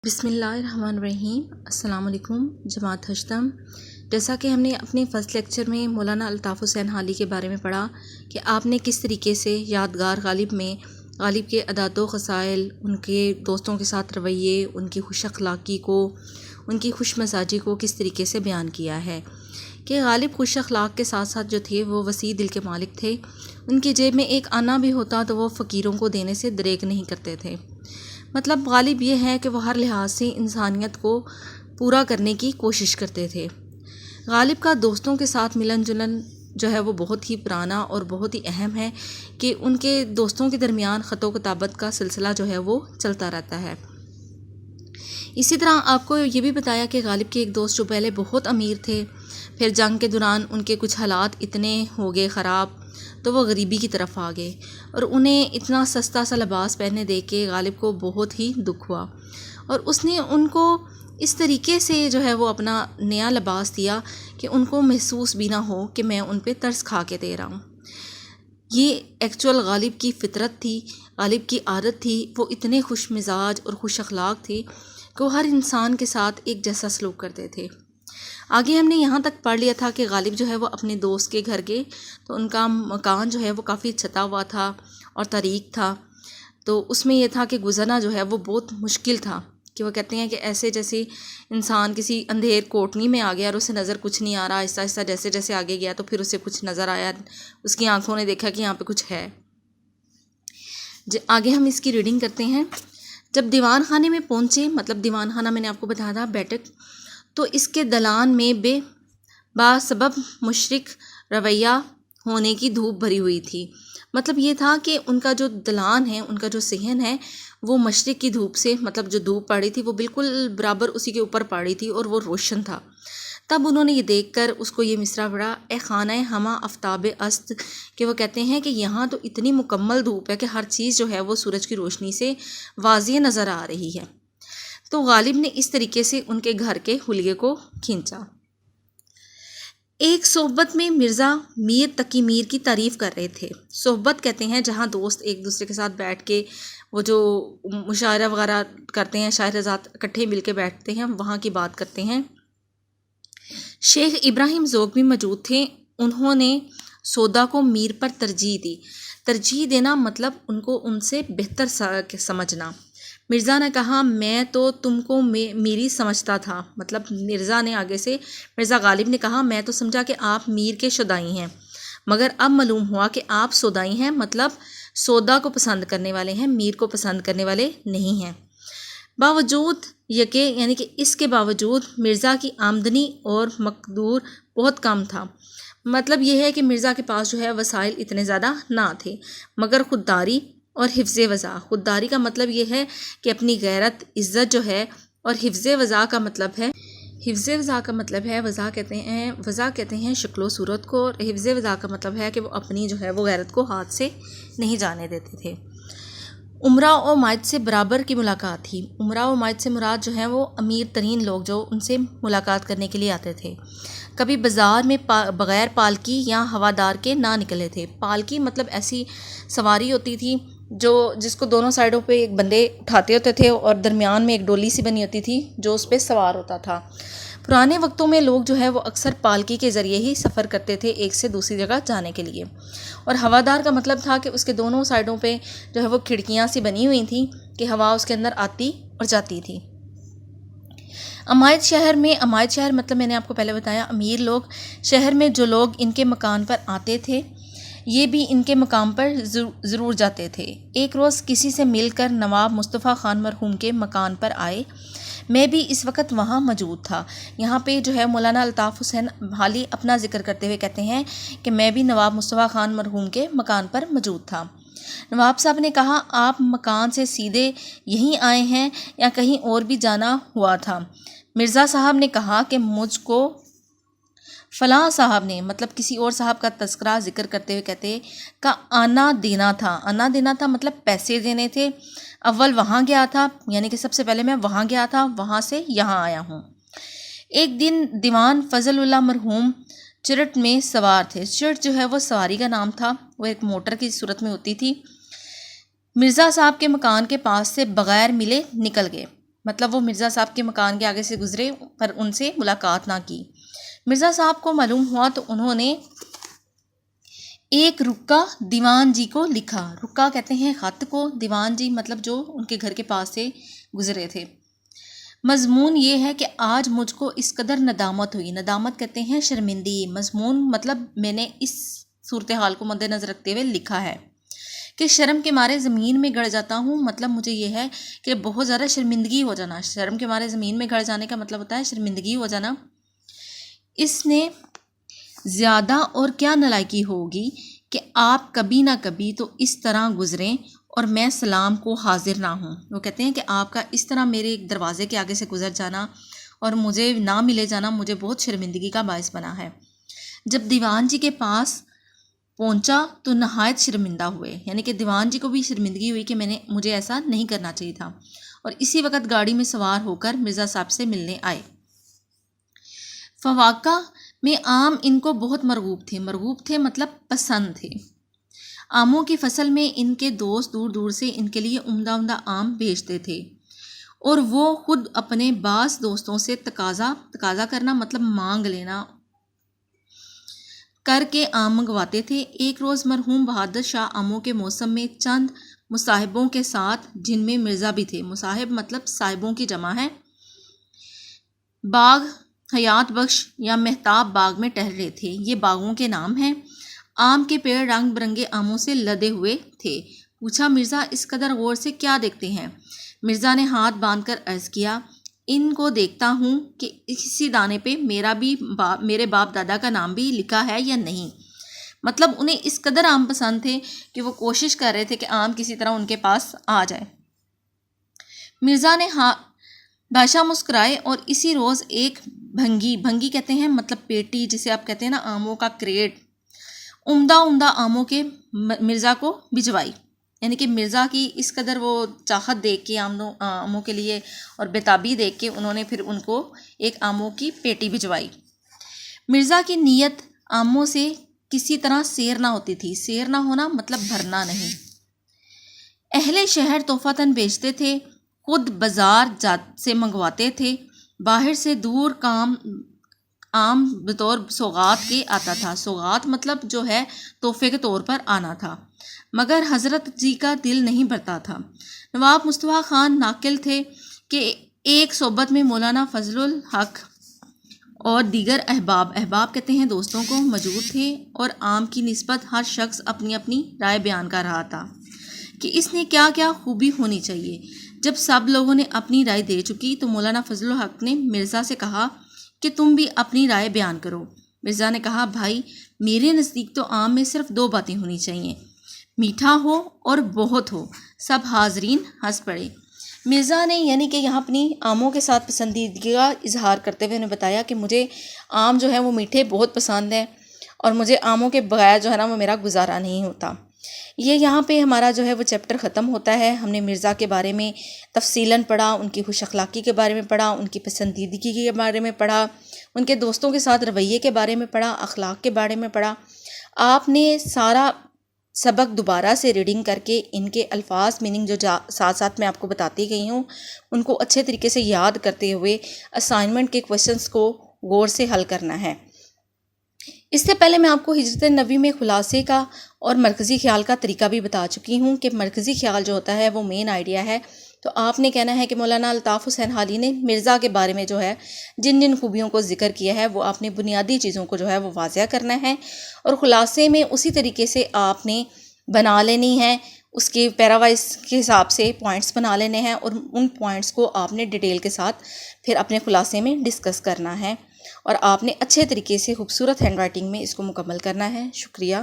بسم اللہ الرحمن الرحیم۔ السلام علیکم جماعت ہشتم۔ جیسا کہ ہم نے اپنے فرسٹ لیکچر میں مولانا الطاف حسین حالی کے بارے میں پڑھا کہ آپ نے کس طریقے سے یادگار غالب میں غالب کے عادات و خصائل، ان کے دوستوں کے ساتھ رویے، ان کی خوش اخلاقی کو، ان کی خوش مزاجی کو کس طریقے سے بیان کیا ہے کہ غالب خوش اخلاق کے ساتھ ساتھ جو تھے وہ وسیع دل کے مالک تھے۔ ان کی جیب میں ایک آنا بھی ہوتا تو وہ فقیروں کو دینے سے دریغ نہیں کرتے تھے۔ مطلب غالب یہ ہے کہ وہ ہر لحاظ سے انسانیت کو پورا کرنے کی کوشش کرتے تھے۔ غالب کا دوستوں کے ساتھ ملن جلن جو ہے وہ بہت ہی پرانا اور بہت ہی اہم ہے کہ ان کے دوستوں کے درمیان خط و کتابت کا سلسلہ جو ہے وہ چلتا رہتا ہے۔ اسی طرح آپ کو یہ بھی بتایا کہ غالب کے ایک دوست جو پہلے بہت امیر تھے، پھر جنگ کے دوران ان کے کچھ حالات اتنے ہو گئے خراب تو وہ غریبی کی طرف آ گئے، اور انہیں اتنا سستا سا لباس پہنے دیکھ کے غالب کو بہت ہی دکھ ہوا، اور اس نے ان کو اس طریقے سے جو ہے وہ اپنا نیا لباس دیا کہ ان کو محسوس بھی نہ ہو کہ میں ان پہ ترس کھا کے دے رہا ہوں۔ یہ ایکچول غالب کی فطرت تھی، غالب کی عادت تھی۔ وہ اتنے خوش مزاج اور خوش اخلاق تھے کہ وہ ہر انسان کے ساتھ ایک جیسا سلوک کرتے تھے۔ آگے ہم نے یہاں تک پڑھ لیا تھا کہ غالب جو ہے وہ اپنے دوست کے گھر گئے تو ان کا مکان جو ہے وہ کافی چھتا ہوا تھا اور تاریک تھا، تو اس میں یہ تھا کہ گزرنا جو ہے وہ بہت مشکل تھا، کہ وہ کہتے ہیں کہ ایسے جیسے انسان کسی اندھیر کوٹنی میں آ گیا اور اسے نظر کچھ نہیں آ رہا، آہستہ آہستہ جیسے جیسے آگے گیا تو پھر اسے کچھ نظر آیا، اس کی آنکھوں نے دیکھا کہ یہاں پہ کچھ ہے۔ آگے ہم اس کی ریڈنگ کرتے ہیں۔ جب دیوان خانے میں پہنچے، مطلب دیوان خانہ میں نے آپ کو بتایا تھا بیٹھک، تو اس کے دلان میں با سبب مشرق رویہ ہونے کی دھوپ بھری ہوئی تھی۔ مطلب یہ تھا کہ ان کا جو دلان ہے، ان کا جو صحن ہے، وہ مشرق کی دھوپ سے، مطلب جو دھوپ پڑ رہی تھی وہ بالکل برابر اسی کے اوپر پڑ رہی تھی اور وہ روشن تھا۔ تب انہوں نے یہ دیکھ کر اس کو یہ مصرع پڑھا، اے خانہ ہمہ آفتاب است، کہ وہ کہتے ہیں کہ یہاں تو اتنی مکمل دھوپ ہے کہ ہر چیز جو ہے وہ سورج کی روشنی سے واضح نظر آ رہی ہے۔ تو غالب نے اس طریقے سے ان کے گھر کے حلیے کو کھینچا۔ ایک صحبت میں مرزا میر تقی میر کی تعریف کر رہے تھے۔ صحبت کہتے ہیں جہاں دوست ایک دوسرے کے ساتھ بیٹھ کے وہ جو مشاعرہ وغیرہ کرتے ہیں، شاعر حضرات اکٹھے مل کے بیٹھتے ہیں، وہاں کی بات کرتے ہیں۔ شیخ ابراہیم ذوق بھی موجود تھے۔ انہوں نے سودا کو میر پر ترجیح دی۔ ترجیح دینا مطلب ان کو ان سے بہتر سمجھنا۔ مرزا نے کہا میں تو تم کو میری سمجھتا تھا، مطلب مرزا نے آگے سے مرزا غالب نے کہا میں تو سمجھا کہ آپ میر کے شدائی ہیں، مگر اب معلوم ہوا کہ آپ سودائی ہیں، مطلب سودا کو پسند کرنے والے ہیں، میر کو پسند کرنے والے نہیں ہیں۔ باوجود یعنی کہ اس کے باوجود مرزا کی آمدنی اور مقدور بہت کم تھا۔ مطلب یہ ہے کہ مرزا کے پاس جو ہے وسائل اتنے زیادہ نہ تھے، مگر خودداری اور حفظ وضع۔ خودداری کا مطلب یہ ہے کہ اپنی غیرت، عزت جو ہے، اور حفظ وضع کا مطلب ہے وضع کہتے ہیں شکل و صورت کو، اور حفظ وضع کا مطلب ہے کہ وہ اپنی جو ہے وہ غیرت کو ہاتھ سے نہیں جانے دیتے تھے۔ امراء و مائد سے برابر کی ملاقات تھی۔ امراء و مائد سے مراد جو ہیں وہ امیر ترین لوگ جو ان سے ملاقات کرنے کے لیے آتے تھے۔ کبھی بازار میں بغیر پالکی یا ہوادار کے نہ نکلے تھے۔ پالکی مطلب ایسی سواری ہوتی تھی جس کو دونوں سائڈوں پہ ایک بندے اٹھاتے ہوتے تھے اور درمیان میں ایک ڈولی سی بنی ہوتی تھی جو اس پہ سوار ہوتا تھا۔ پرانے وقتوں میں لوگ جو ہے وہ اکثر پالکی کے ذریعے ہی سفر کرتے تھے ایک سے دوسری جگہ جانے کے لیے، اور ہوادار کا مطلب تھا کہ اس کے دونوں سائڈوں پہ جو ہے وہ کھڑکیاں سی بنی ہوئی تھیں کہ ہوا اس کے اندر آتی اور جاتی تھی۔ عمائد شہر مطلب میں نے آپ کو پہلے بتایا امیر لوگ، شہر میں جو لوگ ان کے مکان پر آتے تھے یہ بھی ان کے مقام پر ضرور جاتے تھے۔ ایک روز کسی سے مل کر نواب مصطفیٰ خان مرحوم کے مکان پر آئے، میں بھی اس وقت وہاں موجود تھا۔ یہاں پہ جو ہے مولانا الطاف حسین حالی اپنا ذکر کرتے ہوئے کہتے ہیں کہ میں بھی نواب مصطفیٰ خان مرحوم کے مکان پر موجود تھا۔ نواب صاحب نے کہا آپ مکان سے سیدھے یہیں آئے ہیں یا کہیں اور بھی جانا ہوا تھا؟ مرزا صاحب نے کہا کہ مجھ کو فلاں صاحب نے، مطلب کسی اور صاحب کا تذکرہ ذکر کرتے ہوئے کہتے کا آنا دینا تھا مطلب پیسے دینے تھے۔ اول وہاں گیا تھا، یعنی کہ سب سے پہلے میں وہاں گیا تھا، وہاں سے یہاں آیا ہوں۔ ایک دن دیوان فضل اللہ مرحوم چرٹ میں سوار تھے۔ چرٹ جو ہے وہ سواری کا نام تھا، وہ ایک موٹر کی صورت میں ہوتی تھی۔ مرزا صاحب کے مکان کے پاس سے بغیر ملے نکل گئے۔ مطلب وہ مرزا صاحب کے مکان کے آگے سے گزرے پر ان سے ملاقات نہ کی۔ مرزا صاحب کو معلوم ہوا تو انہوں نے ایک رکا دیوان جی کو لکھا۔ رکا کہتے ہیں خط کو، دیوان جی مطلب جو ان کے گھر کے پاس سے گزرے تھے۔ مضمون یہ ہے کہ آج مجھ کو اس قدر ندامت ہوئی۔ ندامت کہتے ہیں شرمندگی، مضمون مطلب میں نے اس صورتحال کو مد نظر رکھتے ہوئے لکھا ہے کہ شرم کے مارے زمین میں گڑ جاتا ہوں۔ مطلب مجھے یہ ہے کہ بہت زیادہ شرمندگی ہو جانا، شرم کے مارے زمین میں گڑ جانے کا مطلب ہوتا ہے شرمندگی ہو جانا۔ اس نے زیادہ اور کیا نالائکی ہوگی کہ آپ کبھی نہ کبھی تو اس طرح گزریں اور میں سلام کو حاضر نہ ہوں۔ وہ کہتے ہیں کہ آپ کا اس طرح میرے دروازے کے آگے سے گزر جانا اور مجھے نہ ملے جانا مجھے بہت شرمندگی کا باعث بنا ہے۔ جب دیوان جی کے پاس پہنچا تو نہایت شرمندہ ہوئے، یعنی کہ دیوان جی کو بھی شرمندگی ہوئی کہ مجھے ایسا نہیں کرنا چاہیے تھا، اور اسی وقت گاڑی میں سوار ہو کر مرزا صاحب سے ملنے آئے۔ فواکہ میں آم ان کو بہت مرغوب تھے مطلب پسند تھے۔ آموں کی فصل میں ان کے دوست دور دور سے ان کے لیے عمدہ آم بھیجتے تھے، اور وہ خود اپنے بعض دوستوں سے تقاضا کرنا مطلب مانگ لینا کر کے آم منگواتے تھے۔ ایک روز مرحوم بہادر شاہ آموں کے موسم میں چند مصاحبوں کے ساتھ، جن میں مرزا بھی تھے، مصاحب مطلب صاحبوں کی جمع ہے، باغ حیات بخش یا مہتاب باغ میں ٹہل رہے تھے۔ یہ باغوں کے نام ہیں۔ آم کے پیڑ رنگ برنگے آموں سے لدے ہوئے تھے۔ پوچھا مرزا اس قدر غور سے کیا دیکھتے ہیں؟ مرزا نے ہاتھ باندھ کر عرض کیا ان کو دیکھتا ہوں کہ اسی دانے پہ میرے باپ دادا کا نام بھی لکھا ہے یا نہیں۔ مطلب انہیں اس قدر آم پسند تھے کہ وہ کوشش کر رہے تھے کہ آم کسی طرح ان کے پاس آ جائے۔ مرزا نے بادشاہ مسکرائے اور اسی روز ایک بھنگی کہتے ہیں مطلب پیٹی، جسے آپ کہتے ہیں نا آموں کا کریٹ، عمدہ آموں کے مرزا کو بھجوائی۔ یعنی کہ مرزا کی اس قدر وہ چاہت دیکھ کے آموں کے لیے اور بےتابی دیکھ کے انہوں نے پھر ان کو ایک آموں کی پیٹی بھجوائی۔ مرزا کی نیت آموں سے کسی طرح سیر نہ ہوتی تھی۔ سیر نہ ہونا مطلب بھرنا نہیں۔ اہل شہر تحفتاً بیچتے تھے، خود بازار سے منگواتے تھے، باہر سے دور عام بطور سوغات کے آتا تھا۔ سوغات مطلب جو ہے تحفے کے طور پر آنا تھا، مگر حضرت جی کا دل نہیں بھرتا تھا۔ نواب مصطفیٰ خان ناقل تھے کہ ایک صحبت میں مولانا فضل الحق اور دیگر احباب کہتے ہیں دوستوں کو موجود تھے، اور عام کی نسبت ہر شخص اپنی اپنی رائے بیان کر رہا تھا کہ اس نے کیا کیا خوبی ہونی چاہیے۔ جب سب لوگوں نے اپنی رائے دے چکی تو مولانا فضل الحق نے مرزا سے کہا کہ تم بھی اپنی رائے بیان کرو۔ مرزا نے کہا بھائی میرے نزدیک تو آم میں صرف 2 باتیں ہونی چاہیے، میٹھا ہو اور بہت ہو۔ سب حاضرین ہنس پڑے۔ مرزا نے یعنی کہ یہاں اپنی آموں کے ساتھ پسندیدگی کا اظہار کرتے ہوئے انہیں بتایا کہ مجھے آم جو ہے وہ میٹھے بہت پسند ہیں، اور مجھے آموں کے بغیر جو ہے نا وہ میرا گزارا نہیں ہوتا۔ یہاں پہ ہمارا جو ہے وہ چیپٹر ختم ہوتا ہے۔ ہم نے مرزا کے بارے میں تفصیلاً پڑھا، ان کی خوش اخلاقی کے بارے میں پڑھا، ان کی پسندیدگی کے بارے میں پڑھا، ان کے دوستوں کے ساتھ رویے کے بارے میں پڑھا، اخلاق کے بارے میں پڑھا۔ آپ نے سارا سبق دوبارہ سے ریڈنگ کر کے ان کے الفاظ میننگ جو ساتھ ساتھ میں آپ کو بتاتی گئی ہوں ان کو اچھے طریقے سے یاد کرتے ہوئے اسائنمنٹ کے کویشچنس کو غور سے حل کرنا ہے۔ اس سے پہلے میں آپ کو ہجرت نبوی میں خلاصے کا اور مرکزی خیال کا طریقہ بھی بتا چکی ہوں کہ مرکزی خیال جو ہوتا ہے وہ مین آئیڈیا ہے۔ تو آپ نے کہنا ہے کہ مولانا الطاف حسین حالی نے مرزا کے بارے میں جو ہے جن خوبیوں کو ذکر کیا ہے وہ آپ نے بنیادی چیزوں کو جو ہے وہ واضح کرنا ہے، اور خلاصے میں اسی طریقے سے آپ نے بنا لینی ہے، اس کے پیراوائز کے حساب سے پوائنٹس بنا لینے ہیں، اور ان پوائنٹس کو آپ نے ڈیٹیل کے ساتھ پھر اپنے خلاصے میں ڈسکس کرنا ہے، اور آپ نے اچھے طریقے سے خوبصورت ہینڈ رائٹنگ میں اس کو مکمل کرنا ہے۔ شکریہ۔